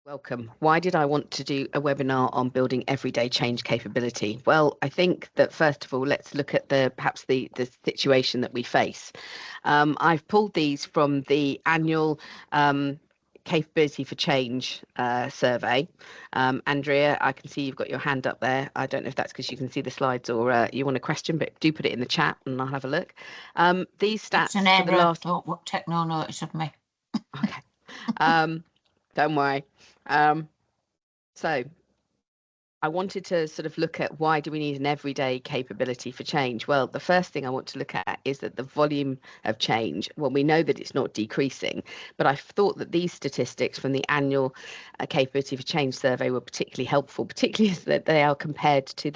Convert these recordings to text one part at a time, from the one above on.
Welcome. Why did I want to do a webinar on building everyday change capability? Well, I think that first of all, let's look at perhaps the situation that we face. I've pulled these from the annual capability for change survey. Andrea, I can see you've got your hand up there. I don't know if that's because you can see the slides or you want a question, but do put it in the chat and I'll have a look. These stats it's an for the error. last. Don't take no notice of me. Okay. Don't worry. So I wanted to sort of look at why do we need an everyday capability for change? Well, the first thing I want to look at is that the volume of change, well, we know that it's not decreasing, but I thought that these statistics from the annual capability for change survey were particularly helpful, particularly as that they are compared to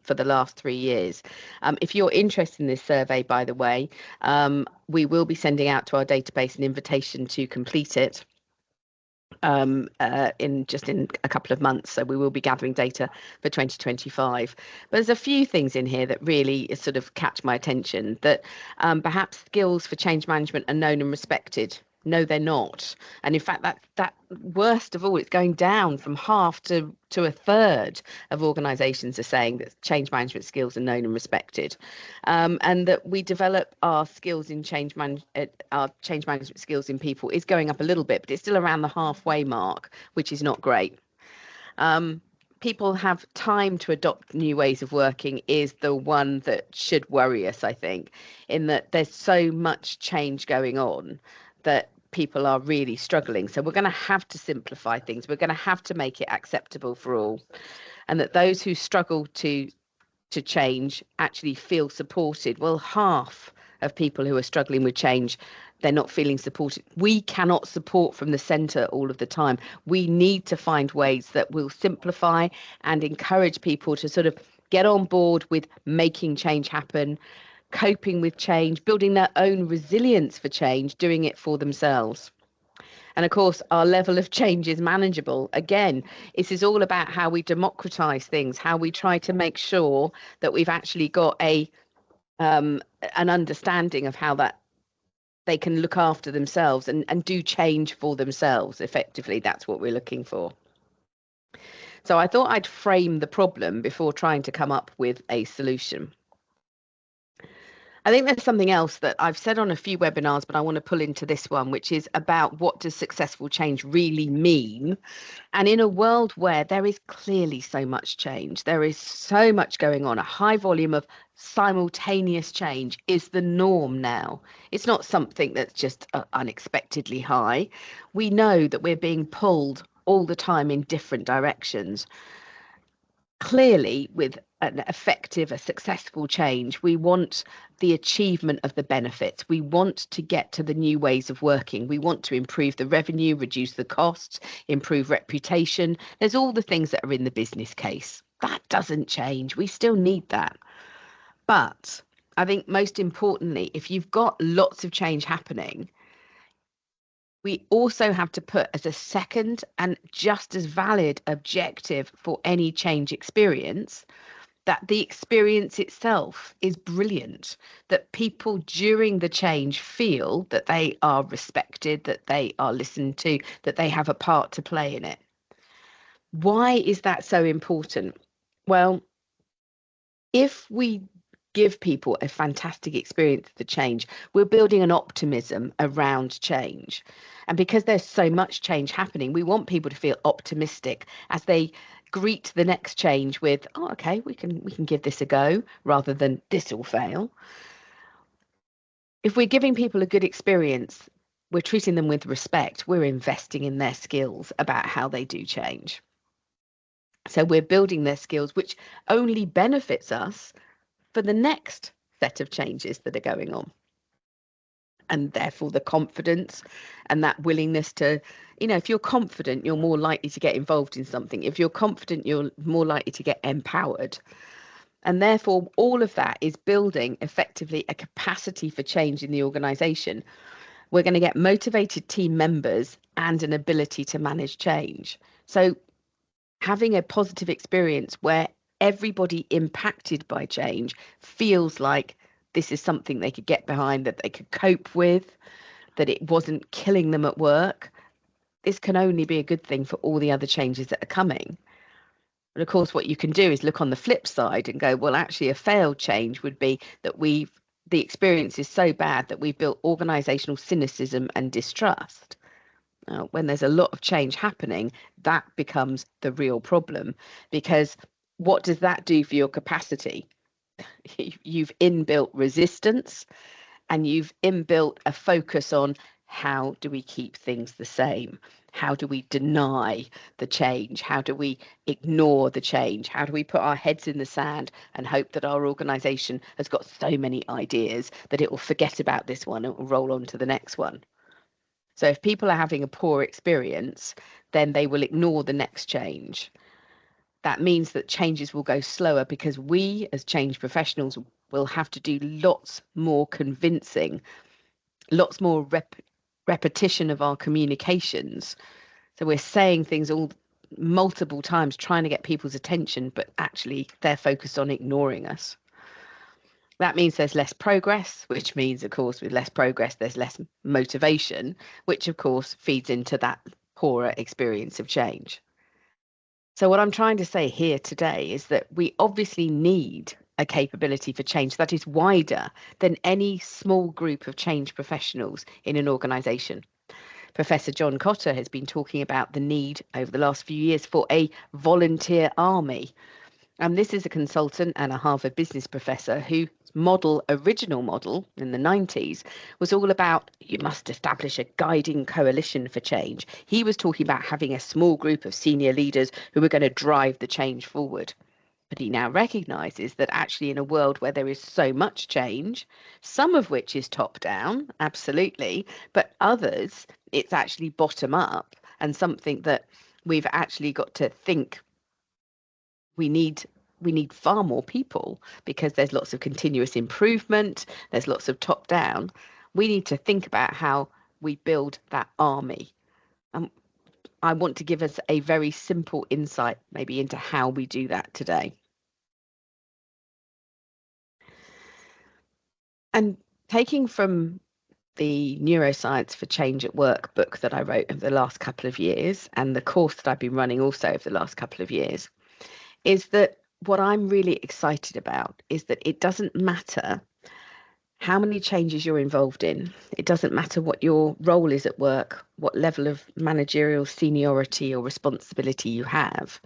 for the last 3 years. If you're interested in this survey, by the way, we will be sending out to our database an invitation to complete it in a couple of months. So we will be gathering data for 2025. But there's a few things in here that really sort of catch my attention, that perhaps skills for change management are known and respected. No, they're not. And in fact, that worst of all, it's going down from half to a third of organisations are saying that change management skills are known and respected, and that we develop our skills in our change management skills in people is going up a little bit, but it's still around the halfway mark, which is not great. People have time to adopt new ways of working is the one that should worry us, I think, in that there's so much change going on that people are really struggling. So we're going to have to simplify things. We're going to have to make it acceptable for all. And that those who struggle to change actually feel supported. Well, half of people who are struggling with change, they're not feeling supported. We cannot support from the centre all of the time. We need to find ways that will simplify and encourage people to sort of get on board with making change happen, coping with change, building their own resilience for change, doing it for themselves. And of course, our level of change is manageable. Again, this is all about how we democratize things, how we try to make sure that we've actually got an understanding of how that they can look after themselves and do change for themselves. Effectively, that's what we're looking for. So I thought I'd frame the problem before trying to come up with a solution. I think there's something else that I've said on a few webinars, but I want to pull into this one, which is about what does successful change really mean? And in a world where there is clearly so much change, there is so much going on, a high volume of simultaneous change is the norm now. It's not something that's just unexpectedly high. We know that we're being pulled all the time in different directions. Clearly, with a successful change, we want the achievement of the benefits. We want to get to the new ways of working. We want to improve the revenue, reduce the costs, improve reputation. There's all the things that are in the business case. That doesn't change. We still need that. But I think most importantly, if you've got lots of change happening, we also have to put as a second and just as valid objective for any change experience that the experience itself is brilliant, that people during the change feel that they are respected, that they are listened to, that they have a part to play in it. Why is that so important? Well, if we give people a fantastic experience of the change, we're building an optimism around change. And because there's so much change happening, we want people to feel optimistic as they greet the next change with, oh, okay, we can give this a go, rather than this will fail. If we're giving people a good experience, we're treating them with respect, we're investing in their skills about how they do change. So we're building their skills, which only benefits us for the next set of changes that are going on. And therefore the confidence and that willingness to, if you're confident, you're more likely to get involved in something. If you're confident, you're more likely to get empowered. And therefore, all of that is building effectively a capacity for change in the organisation. We're going to get motivated team members and an ability to manage change. So having a positive experience where everybody impacted by change feels like this is something they could get behind, that they could cope with, that it wasn't killing them at work. this can only be a good thing for all the other changes that are coming. But of course, what you can do is look on the flip side and go, well, actually, a failed change would be that the experience is so bad that we've built organizational cynicism and distrust. When there's a lot of change happening, that becomes the real problem, because what does that do for your capacity? You've inbuilt resistance, and you've inbuilt a focus on how do we keep things the same? How do we deny the change? How do we ignore the change? How do we put our heads in the sand and hope that our organisation has got so many ideas that it will forget about this one and will roll on to the next one? So if people are having a poor experience, then they will ignore the next change. That means that changes will go slower because we as change professionals will have to do lots more convincing, lots more repetition of our communications. So we're saying things all multiple times, trying to get people's attention, but actually they're focused on ignoring us. That means there's less progress, which means, of course, with less progress, there's less motivation, which, of course, feeds into that poorer experience of change. So what I'm trying to say here today is that we obviously need a capability for change that is wider than any small group of change professionals in an organisation. Professor John Cotter has been talking about the need over the last few years for a volunteer army. And this is a consultant and a Harvard business professor whose original model in the 90s was all about you must establish a guiding coalition for change. He was talking about having a small group of senior leaders who were going to drive the change forward. But he now recognises that actually in a world where there is so much change, some of which is top down, absolutely, but others, it's actually bottom up, and something that we've actually got to think we need far more people, because there's lots of continuous improvement, there's lots of top down. We need to think about how we build that army. I want to give us a very simple insight maybe into how we do that today. And taking from the Neuroscience for Change at Work book that I wrote over the last couple of years, and the course that I've been running also over the last couple of years, is that what I'm really excited about is that it doesn't matter how many changes you're involved in. It doesn't matter what your role is at work, what level of managerial seniority or responsibility you have.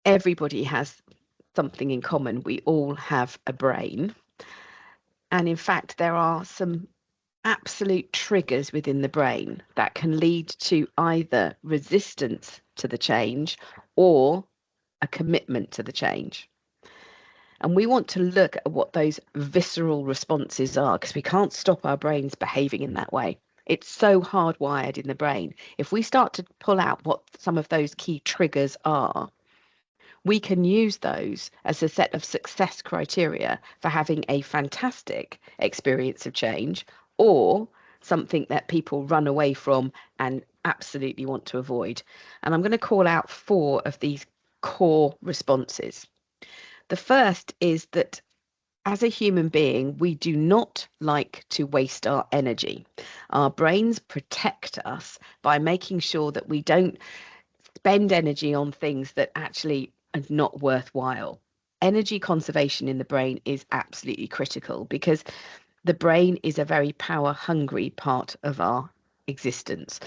Everybody has something in common. We all have a brain. And in fact, there are some absolute triggers within the brain that can lead to either resistance to the change or a commitment to the change. And we want to look at what those visceral responses are, because we can't stop our brains behaving in that way. It's so hardwired in the brain. If we start to pull out what some of those key triggers are, we can use those as a set of success criteria for having a fantastic experience of change, or something that people run away from and absolutely want to avoid. And I'm going to call out 4 of these core responses. The first is that as a human being, we do not like to waste our energy. Our brains protect us by making sure that we don't spend energy on things that actually are not worthwhile. Energy conservation in the brain is absolutely critical, because the brain is a very power hungry part of our existence.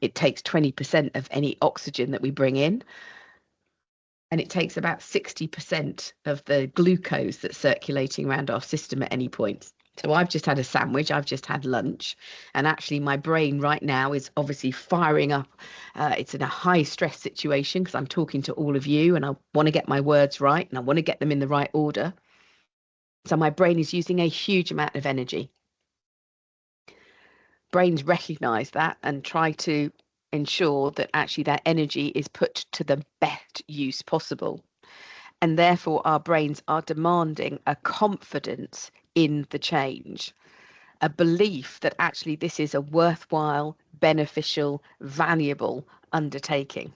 It takes 20% of any oxygen that we bring in, and it takes about 60% of the glucose that's circulating around our system at any point. So I've just had a sandwich, I've just had lunch, and actually my brain right now is obviously firing up. It's in a high stress situation because I'm talking to all of you and I want to get my words right and I want to get them in the right order. So my brain is using a huge amount of energy. Brains recognize that and try to ensure that actually that energy is put to the best use possible. And therefore, our brains are demanding a confidence in the change, a belief that actually this is a worthwhile, beneficial, valuable undertaking.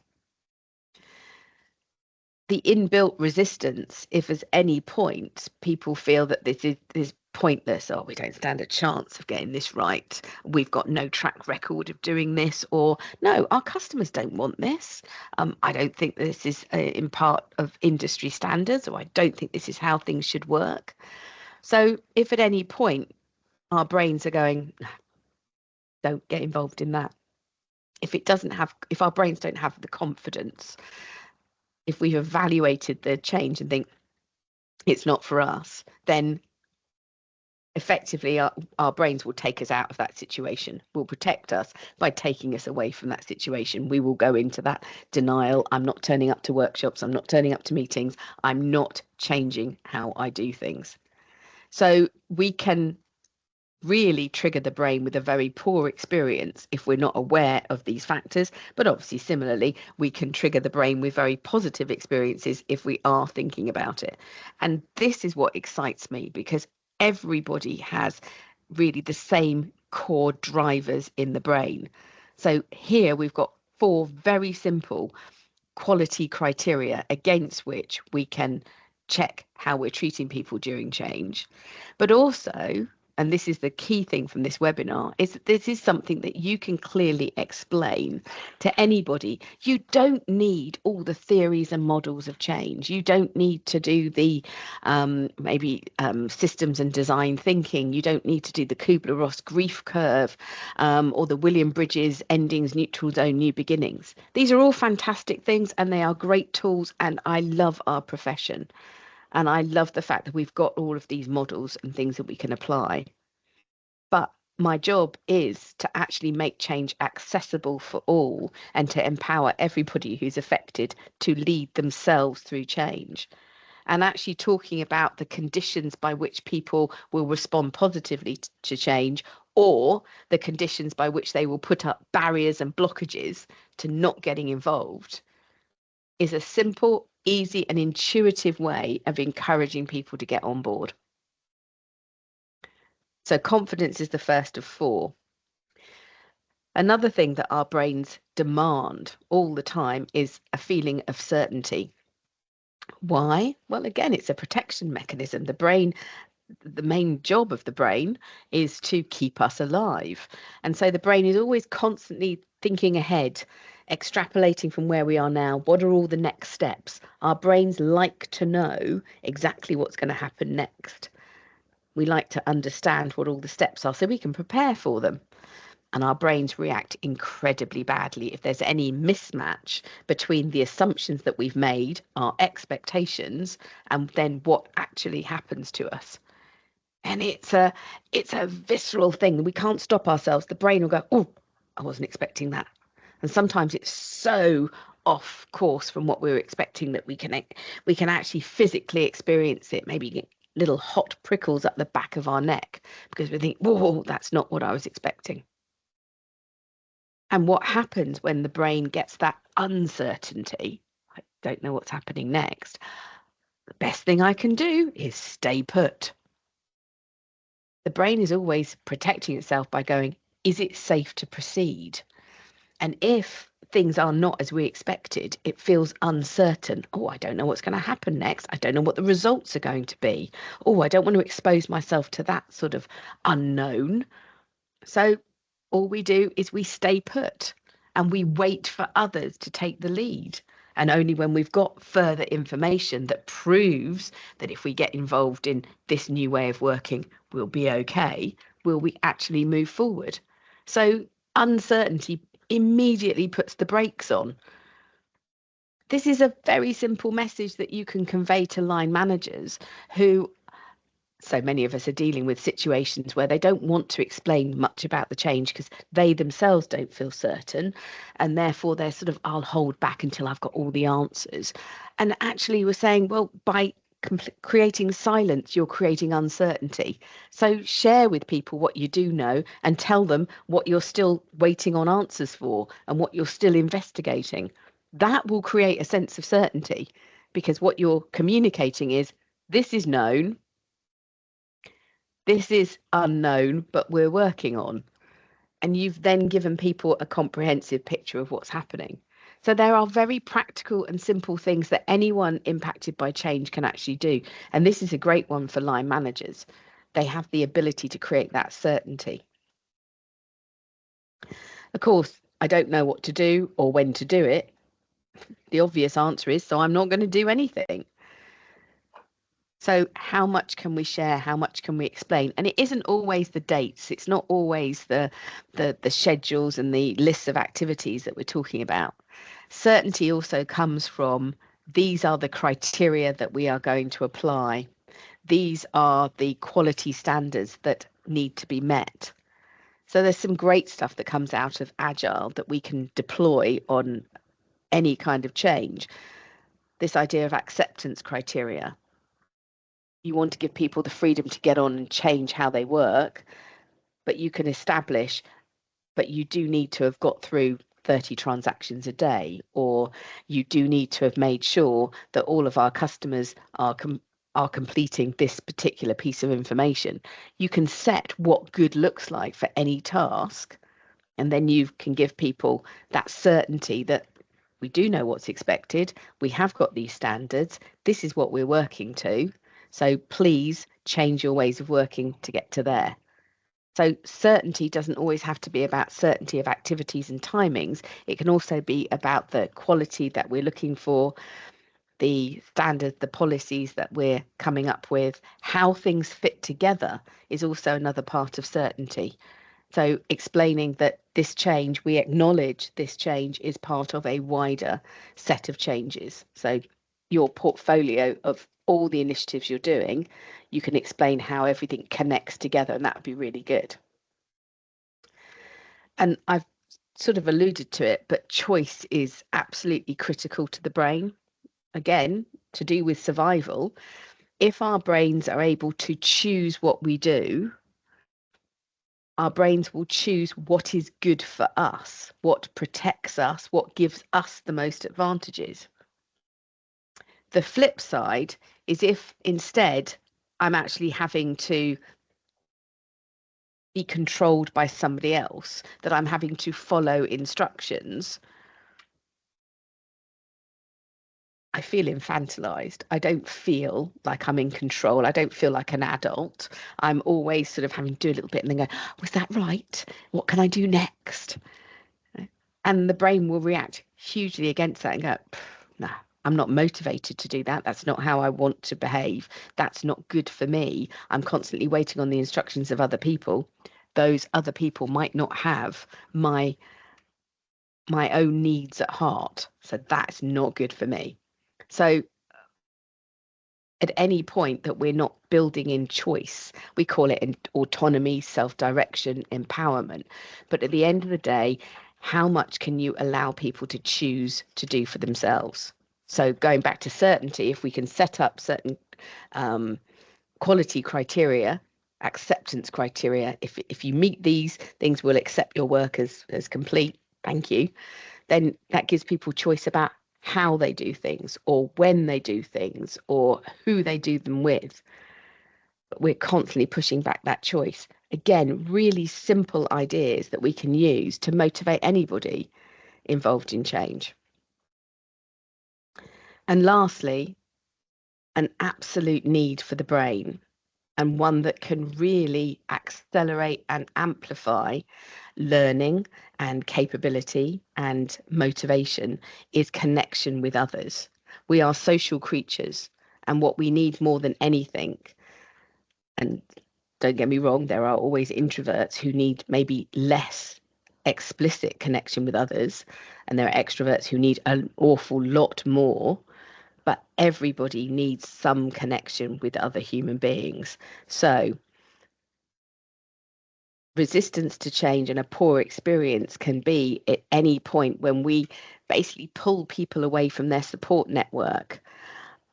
The inbuilt resistance, if at any point people feel that this pointless. Oh, we don't stand a chance of getting this right. We've got no track record of doing this. Or no, our customers don't want this. I don't think this is in part of industry standards, or I don't think this is how things should work. So if at any point our brains are going, don't get involved in that. If our brains don't have the confidence, if we've evaluated the change and think it's not for us, then effectively our brains will take us out of that situation, will protect us by taking us away from that situation. We will go into that denial. I'm not turning up to workshops. I'm not turning up to meetings. I'm not changing how I do things. So we can really trigger the brain with a very poor experience if we're not aware of these factors. But obviously, similarly, we can trigger the brain with very positive experiences if we are thinking about it. And this is what excites me, because everybody has really the same core drivers in the brain. So here we've got 4 very simple quality criteria against which we can check how we're treating people during change. But also, and this is the key thing from this webinar, is that this is something that you can clearly explain to anybody. You don't need all the theories and models of change. You don't need to do the systems and design thinking. You don't need to do the Kubler-Ross grief curve or the William Bridges endings, neutral zone, new beginnings. These are all fantastic things and they are great tools, and I love our profession. And I love the fact that we've got all of these models and things that we can apply. But my job is to actually make change accessible for all and to empower everybody who's affected to lead themselves through change. And actually talking about the conditions by which people will respond positively to change, or the conditions by which they will put up barriers and blockages to not getting involved, is a simple, easy and intuitive way of encouraging people to get on board. So confidence is the first of 4. Another thing that our brains demand all the time is a feeling of certainty. Why? Well, again, it's a protection mechanism. The main job of the brain is to keep us alive. And so the brain is always constantly thinking ahead, extrapolating from where we are now. What are all the next steps? Our brains like to know exactly what's going to happen next. We like to understand what all the steps are so we can prepare for them. And our brains react incredibly badly if there's any mismatch between the assumptions that we've made, our expectations, and then what actually happens to us. And it's a visceral thing. We can't stop ourselves. The brain will go, oh, I wasn't expecting that. And sometimes it's so off course from what we were expecting that we can actually physically experience it, maybe get little hot prickles up the back of our neck because we think, whoa, that's not what I was expecting. And what happens when the brain gets that uncertainty, I don't know what's happening next, the best thing I can do is stay put. The brain is always protecting itself by going, is it safe to proceed? And if things are not as we expected, it feels uncertain. Oh, I don't know what's going to happen next. I don't know what the results are going to be. Oh, I don't want to expose myself to that sort of unknown. So all we do is we stay put and we wait for others to take the lead. And only when we've got further information that proves that if we get involved in this new way of working, we'll be okay, will we actually move forward. So uncertainty immediately puts the brakes on. This is a very simple message that you can convey to line managers who, so many of us are dealing with situations where they don't want to explain much about the change because they themselves don't feel certain, and therefore they're sort of, I'll hold back until I've got all the answers. And actually we're saying, well, by creating silence, you're creating uncertainty. So share with people what you do know and tell them what you're still waiting on answers for and what you're still investigating. That will create a sense of certainty, because what you're communicating is, this is known, this is unknown, but we're working on. And you've then given people a comprehensive picture of what's happening. So there are very practical and simple things that anyone impacted by change can actually do. And this is a great one for line managers. They have the ability to create that certainty. Of course, I don't know what to do or when to do it. The obvious answer is, so I'm not going to do anything. So how much can we share? How much can we explain? And it isn't always the dates. It's not always the schedules and the lists of activities that we're talking about. Certainty also comes from, these are the criteria that we are going to apply. These are the quality standards that need to be met. So there's some great stuff that comes out of Agile that we can deploy on any kind of change. This idea of acceptance criteria. You want to give people the freedom to get on and change how they work, but you can establish, but you do need to have got through 30 transactions a day, or you do need to have made sure that all of our customers are completing this particular piece of information. You can set what good looks like for any task, and then you can give people that certainty that we do know what's expected, we have got these standards, this is what we're working to, so please change your ways of working to get to there. So certainty doesn't always have to be about certainty of activities and timings. It can also be about the quality that we're looking for, the standards, the policies that we're coming up with. How things fit together is also another part of certainty. So explaining that this change, we acknowledge this change is part of a wider set of changes. So your portfolio of all the initiatives you're doing, you can explain how everything connects together, and that would be really good. And I've sort of alluded to it, but choice is absolutely critical to the brain. Again, to do with survival, if our brains are able to choose what we do, our brains will choose what is good for us, what protects us, what gives us the most advantages. The flip side is if instead I'm actually having to be controlled by somebody else, that I'm having to follow instructions, I feel infantilized. I don't feel like I'm in control. I don't feel like an adult. I'm always sort of having to do a little bit and then go, was that right? What can I do next? And the brain will react hugely against that and go, no, I'm not motivated to do that. That's not how I want to behave. That's not good for me. I'm constantly waiting on the instructions of other people. Those other people might not have my own needs at heart. So that's not good for me. So at any point that we're not building in choice, we call it autonomy, self-direction, empowerment. But at the end of the day, how much can you allow people to choose to do for themselves? So going back to certainty, if we can set up certain quality criteria, acceptance criteria, if you meet these things, we'll accept your work as complete, thank you, then that gives people choice about how they do things or when they do things or who they do them with. But we're constantly pushing back that choice. Again, really simple ideas that we can use to motivate anybody involved in change. And lastly, an absolute need for the brain, and one that can really accelerate and amplify learning and capability and motivation, is connection with others. We are social creatures, and what we need more than anything, and don't get me wrong, there are always introverts who need maybe less explicit connection with others, and there are extroverts who need an awful lot more, but everybody needs some connection with other human beings. So resistance to change and a poor experience can be at any point when we basically pull people away from their support network,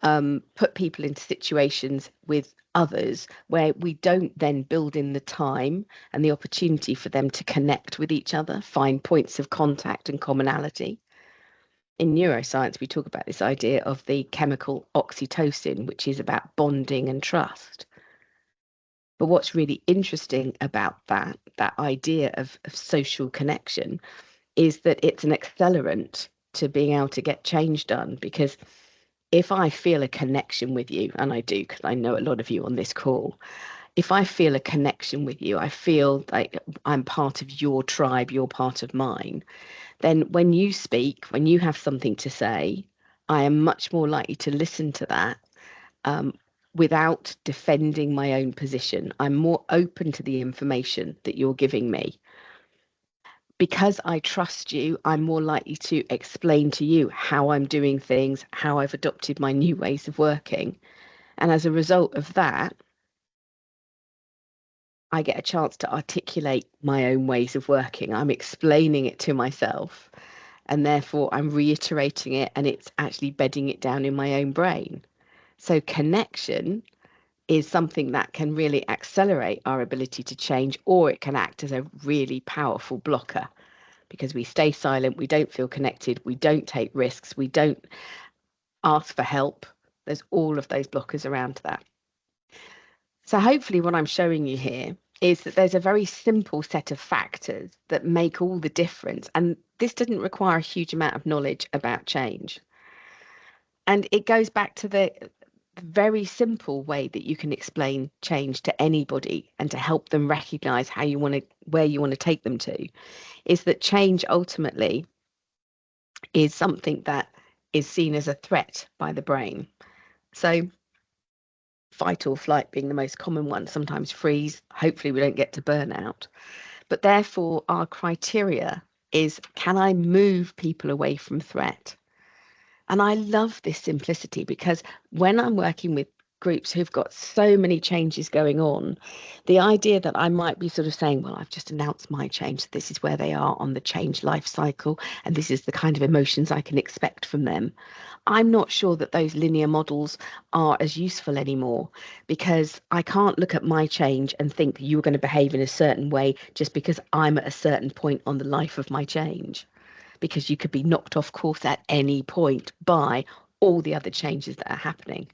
put people into situations with others where we don't then build in the time and the opportunity for them to connect with each other, find points of contact and commonality. In neuroscience, we talk about this idea of the chemical oxytocin, which is about bonding and trust. But what's really interesting about that idea of social connection is that it's an accelerant to being able to get change done. Because if I feel a connection with you, and I do, because I know a lot of you on this call, if I feel a connection with you, I feel like I'm part of your tribe, you're part of mine, then when you speak, when you have something to say, I am much more likely to listen to that um, without defending my own position. I'm more open to the information that you're giving me. Because I trust you, I'm more likely to explain to you how I'm doing things, how I've adopted my new ways of working. And as a result of that, I get a chance to articulate my own ways of working. I'm explaining it to myself, and therefore I'm reiterating it, and it's actually bedding it down in my own brain. So, connection is something that can really accelerate our ability to change, or it can act as a really powerful blocker because we stay silent, we don't feel connected, we don't take risks, we don't ask for help. There's all of those blockers around that. So hopefully what I'm showing you here is that there's a very simple set of factors that make all the difference. And this doesn't require a huge amount of knowledge about change. And it goes back to the very simple way that you can explain change to anybody and to help them recognize how you want to, where you want to take them to, is that change ultimately is something that is seen as a threat by the brain. So fight or flight being the most common one, sometimes freeze. Hopefully we don't get to burnout. But therefore, our criteria is, can I move people away from threat? And I love this simplicity because when I'm working with groups who've got so many changes going on, the idea that I might be sort of saying, well, I've just announced my change. This is where they are on the change life cycle. And this is the kind of emotions I can expect from them. I'm not sure that those linear models are as useful anymore because I can't look at my change and think you're going to behave in a certain way just because I'm at a certain point on the life of my change, because you could be knocked off course at any point by all the other changes that are happening.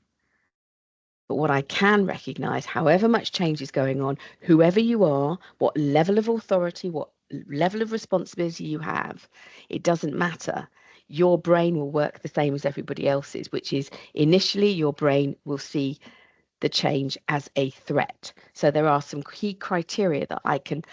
But what I can recognize, however much change is going on, whoever you are, what level of authority, what level of responsibility you have, it doesn't matter. Your brain will work the same as everybody else's, which is initially your brain will see the change as a threat. So there are some key criteria that I can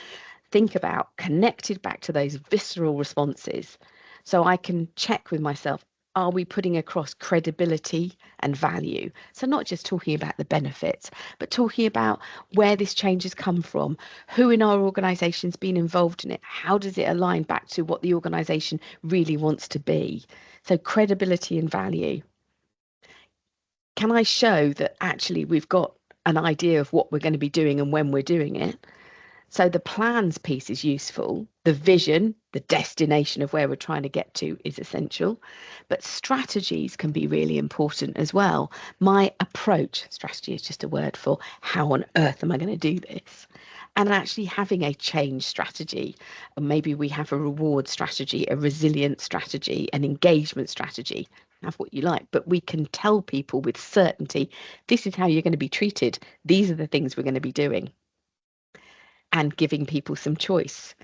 think about connected back to those visceral responses. So I can check with myself, are we putting across credibility and value? So not just talking about the benefits, but talking about where this change has come from, who in our organisation's been involved in it, how does it align back to what the organisation really wants to be? So credibility and value. Can I show that actually we've got an idea of what we're going to be doing and when we're doing it? So the plans piece is useful. The vision, the destination of where we're trying to get to is essential. But strategies can be really important as well. My approach, strategy is just a word for how on earth am I going to do this? And actually having a change strategy. And maybe we have a reward strategy, a resilience strategy, an engagement strategy. Have what you like, but we can tell people with certainty, this is how you're going to be treated. These are the things we're going to be doing, and giving people some choice.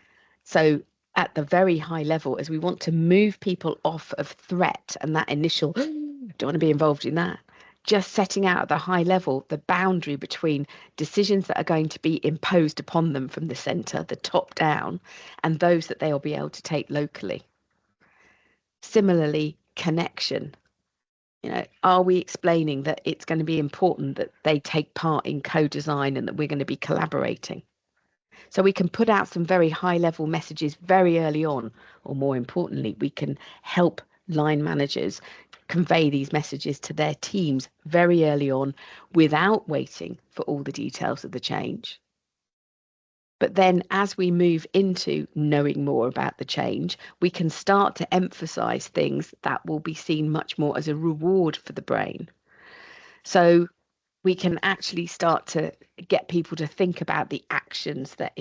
So at the very high level, as we want to move people off of threat and that initial, don't want to be involved in that, just setting out at the high level the boundary between decisions that are going to be imposed upon them from the centre, the top down, and those that they'll be able to take locally. Similarly, connection. Are we explaining that it's going to be important that they take part in co-design and that we're going to be collaborating? So we can put out some very high level messages very early on, or more importantly, we can help line managers convey these messages to their teams very early on without waiting for all the details of the change. But then as we move into knowing more about the change, we can start to emphasize things that will be seen much more as a reward for the brain. So we can actually start to get people to think about the actions that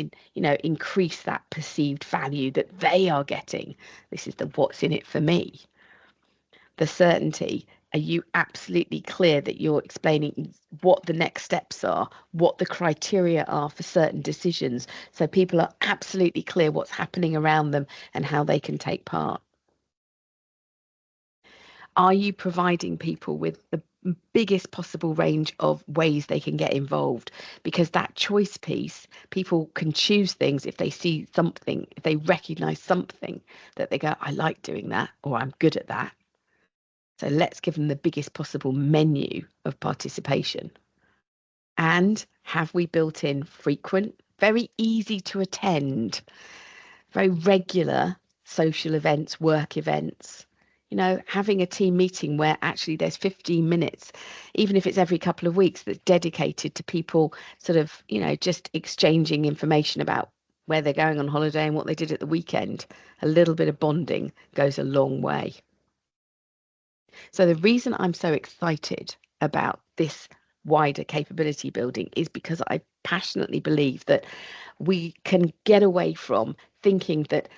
increase that perceived value that they are getting. This is the what's in it for me. The certainty. Are you absolutely clear that you're explaining what the next steps are, what the criteria are for certain decisions, so people are absolutely clear what's happening around them and how they can take part? Are you providing people with biggest possible range of ways they can get involved, because that choice piece, people can choose things if they see something, if they recognize something that they go, I like doing that, or I'm good at that. So let's give them the biggest possible menu of participation. And have we built in frequent, very easy to attend, very regular social events, work events? Having a team meeting where actually there's 15 minutes, even if it's every couple of weeks, that's dedicated to people sort of, just exchanging information about where they're going on holiday and what they did at the weekend. A little bit of bonding goes a long way. So the reason I'm so excited about this wider capability building is because I passionately believe that we can get away from thinking that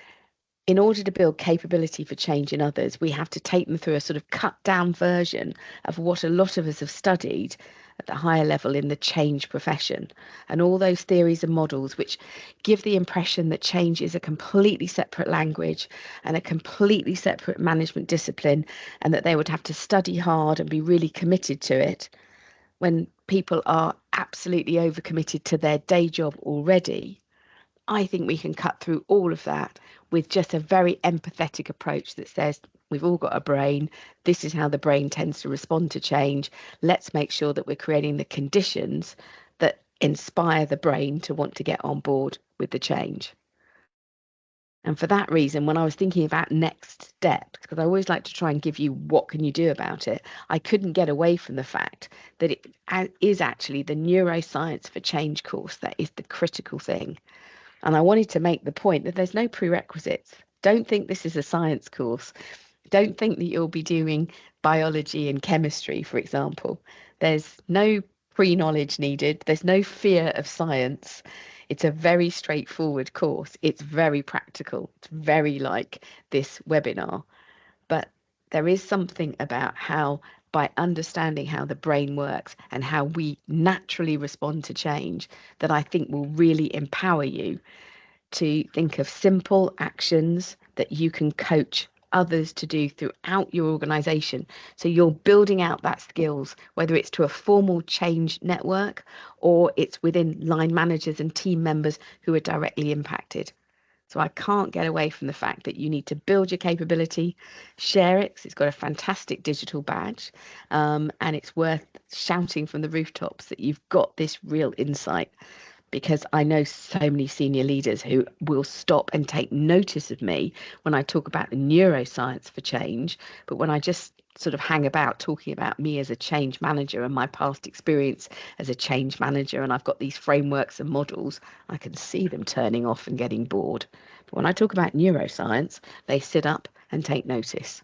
in order to build capability for change in others, we have to take them through a sort of cut down version of what a lot of us have studied at the higher level in the change profession, and all those theories and models which give the impression that change is a completely separate language and a completely separate management discipline, and that they would have to study hard and be really committed to it, when people are absolutely overcommitted to their day job already. I think we can cut through all of that with just a very empathetic approach that says we've all got a brain. This is how the brain tends to respond to change. Let's make sure that we're creating the conditions that inspire the brain to want to get on board with the change. And for that reason, when I was thinking about next steps, because I always like to try and give you what can you do about it, I couldn't get away from the fact that it is actually the neuroscience for change course that is the critical thing. And I wanted to make the point that there's no prerequisites. Don't think this is a science course. Don't think that you'll be doing biology and chemistry, for example. There's no pre-knowledge needed. There's no fear of science. It's a very straightforward course. It's very practical. It's very like this webinar. But there is something about how, by understanding how the brain works and how we naturally respond to change, that I think will really empower you to think of simple actions that you can coach others to do throughout your organization. So you're building out that skills, whether it's to a formal change network or it's within line managers and team members who are directly impacted. So I can't get away from the fact that you need to build your capability, share it, 'cause it's got a fantastic digital badge, and it's worth shouting from the rooftops that you've got this real insight, because I know so many senior leaders who will stop and take notice of me when I talk about the neuroscience for change. But when I just sort of hang about talking about me as a change manager and my past experience as a change manager, and I've got these frameworks and models, I can see them turning off and getting bored. But when I talk about neuroscience, they sit up and take notice.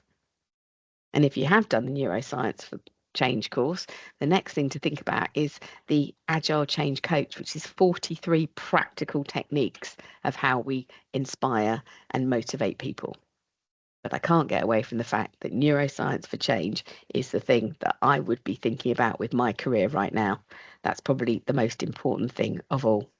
And if you have done the neuroscience for change course, the next thing to think about is the Agile Change Coach, which is 43 practical techniques of how we inspire and motivate people. But I can't get away from the fact that neuroscience for change is the thing that I would be thinking about with my career right now. That's probably the most important thing of all.